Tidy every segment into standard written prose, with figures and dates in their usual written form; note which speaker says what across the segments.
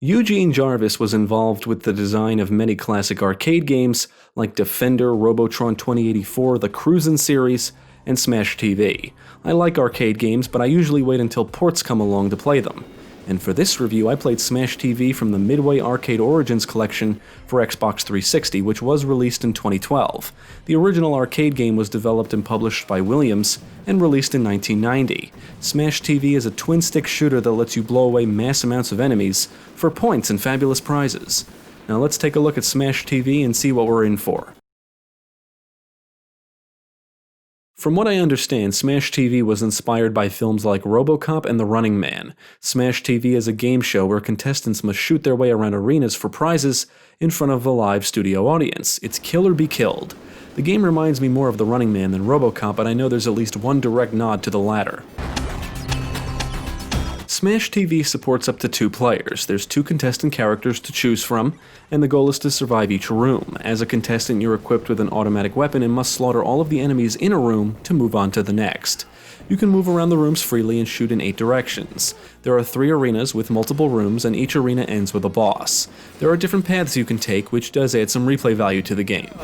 Speaker 1: Eugene Jarvis was involved with the design of many classic arcade games like Defender, Robotron 2084, the Cruisin' series, and Smash TV. I like arcade games, but I usually wait until ports come along to play them. And for this review, I played Smash TV from the Midway Arcade Origins collection for Xbox 360, which was released in 2012. The original arcade game was developed and published by Williams and released in 1990. Smash TV is a twin-stick shooter that lets you blow away mass amounts of enemies for points and fabulous prizes. Now let's take a look at Smash TV and see what we're in for. From what I understand, Smash TV was inspired by films like RoboCop and The Running Man. Smash TV is a game show where contestants must shoot their way around arenas for prizes in front of a live studio audience. It's kill or be killed. The game reminds me more of The Running Man than RoboCop, but I know there's at least one direct nod to the latter. Smash TV supports up to 2 players. There's 2 contestant characters to choose from, and the goal is to survive each room. As a contestant, you're equipped with an automatic weapon and must slaughter all of the enemies in a room to move on to the next. You can move around the rooms freely and shoot in 8 directions. There are 3 arenas with multiple rooms, and each arena ends with a boss. There are different paths you can take, which does add some replay value to the game.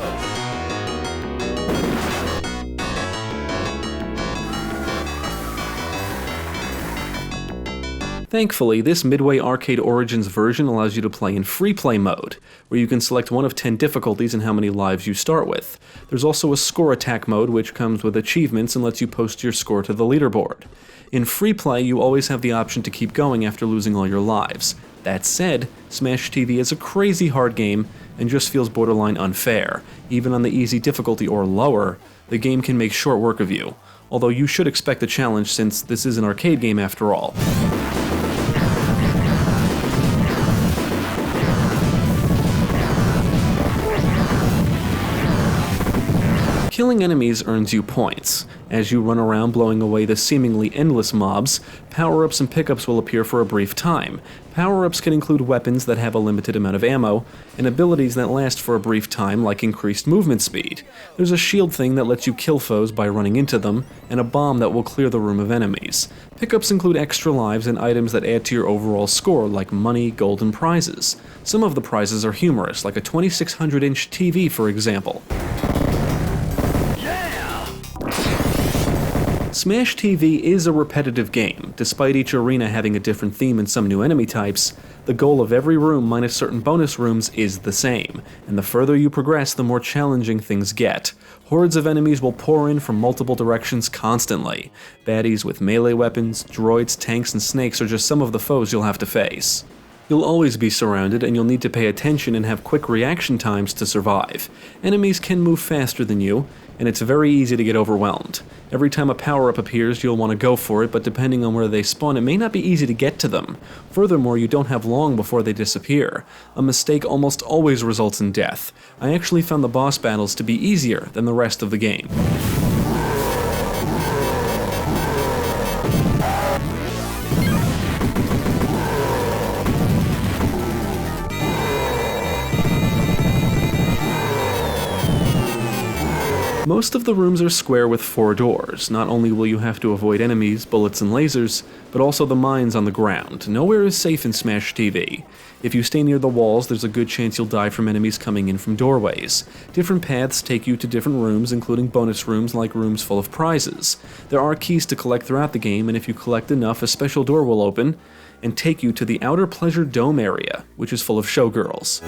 Speaker 1: Thankfully, this Midway Arcade Origins version allows you to play in free play mode, where you can select one of 10 difficulties and how many lives you start with. There's also a score attack mode, which comes with achievements and lets you post your score to the leaderboard. In free play, you always have the option to keep going after losing all your lives. That said, Smash TV is a crazy hard game and just feels borderline unfair. Even on the easy difficulty or lower, the game can make short work of you, although you should expect a challenge since this is an arcade game after all. Killing enemies earns you points. As you run around blowing away the seemingly endless mobs, power-ups and pickups will appear for a brief time. Power-ups can include weapons that have a limited amount of ammo, and abilities that last for a brief time like increased movement speed. There's a shield thing that lets you kill foes by running into them, and a bomb that will clear the room of enemies. Pickups include extra lives and items that add to your overall score, like money, gold, and prizes. Some of the prizes are humorous, like a 2600-inch TV for example. Smash TV is a repetitive game. Despite each arena having a different theme and some new enemy types, the goal of every room minus certain bonus rooms is the same, and the further you progress, the more challenging things get. Hordes of enemies will pour in from multiple directions constantly. Baddies with melee weapons, droids, tanks, and snakes are just some of the foes you'll have to face. You'll always be surrounded, and you'll need to pay attention and have quick reaction times to survive. Enemies can move faster than you, and it's very easy to get overwhelmed. Every time a power-up appears, you'll want to go for it, but depending on where they spawn, it may not be easy to get to them. Furthermore, you don't have long before they disappear. A mistake almost always results in death. I actually found the boss battles to be easier than the rest of the game. Most of the rooms are square with 4 doors. Not only will you have to avoid enemies, bullets, and lasers, but also the mines on the ground. Nowhere is safe in Smash TV. If you stay near the walls, there's a good chance you'll die from enemies coming in from doorways. Different paths take you to different rooms, including bonus rooms like rooms full of prizes. There are keys to collect throughout the game, and if you collect enough, a special door will open and take you to the Outer Pleasure Dome area, which is full of Showgirls.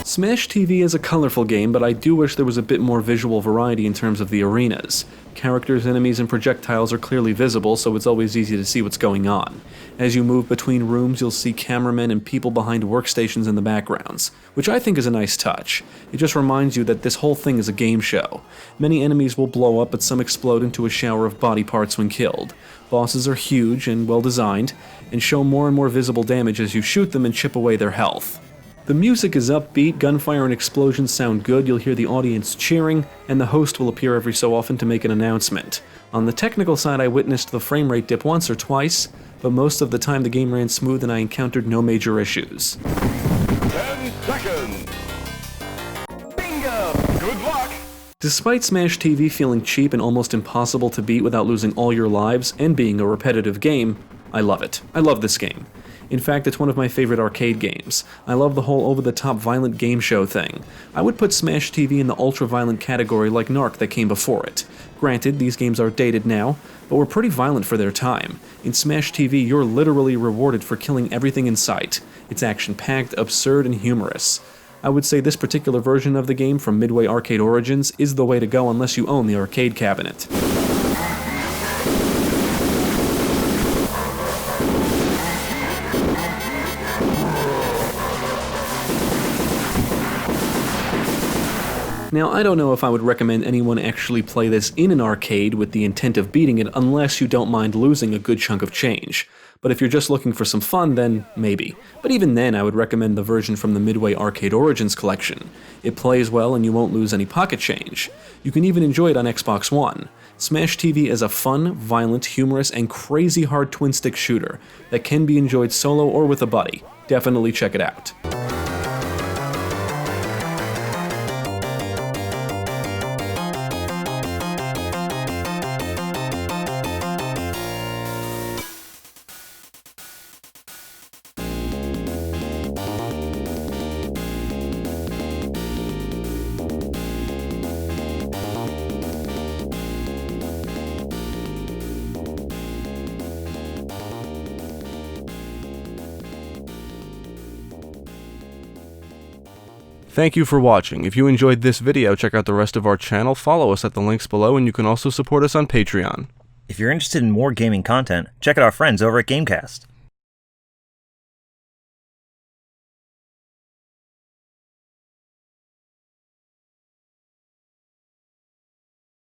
Speaker 1: Smash TV is a colorful game, but I do wish there was a bit more visual variety in terms of the arenas. Characters, enemies, and projectiles are clearly visible, so it's always easy to see what's going on. As you move between rooms, you'll see cameramen and people behind workstations in the backgrounds, which I think is a nice touch. It just reminds you that this whole thing is a game show. Many enemies will blow up, but some explode into a shower of body parts when killed. Bosses are huge and well designed, and show more and more visible damage as you shoot them and chip away their health. The music is upbeat, gunfire and explosions sound good, you'll hear the audience cheering, and the host will appear every so often to make an announcement. On the technical side, I witnessed the frame rate dip once or twice, but most of the time the game ran smooth and I encountered no major issues.
Speaker 2: 10 seconds. Bingo! Good luck!
Speaker 1: Despite Smash TV feeling cheap and almost impossible to beat without losing all your lives and being a repetitive game, I love it. I love this game. In fact, it's one of my favorite arcade games. I love the whole over-the-top violent game show thing. I would put Smash TV in the ultra-violent category like Narc that came before it. Granted, these games are dated now, but were pretty violent for their time. In Smash TV, you're literally rewarded for killing everything in sight. It's action-packed, absurd, and humorous. I would say this particular version of the game from Midway Arcade Origins is the way to go unless you own the arcade cabinet. Now, I don't know if I would recommend anyone actually play this in an arcade with the intent of beating it unless you don't mind losing a good chunk of change. But if you're just looking for some fun, then maybe. But even then, I would recommend the version from the Midway Arcade Origins collection. It plays well and you won't lose any pocket change. You can even enjoy it on Xbox One. Smash TV is a fun, violent, humorous, and crazy hard twin-stick shooter that can be enjoyed solo or with a buddy. Definitely check it out.
Speaker 3: Thank you for watching. If you enjoyed this video, check out the rest of our channel, follow us at the links below, and you can also support us on Patreon.
Speaker 4: If you're interested in more gaming content, check out our friends over at Gamecast.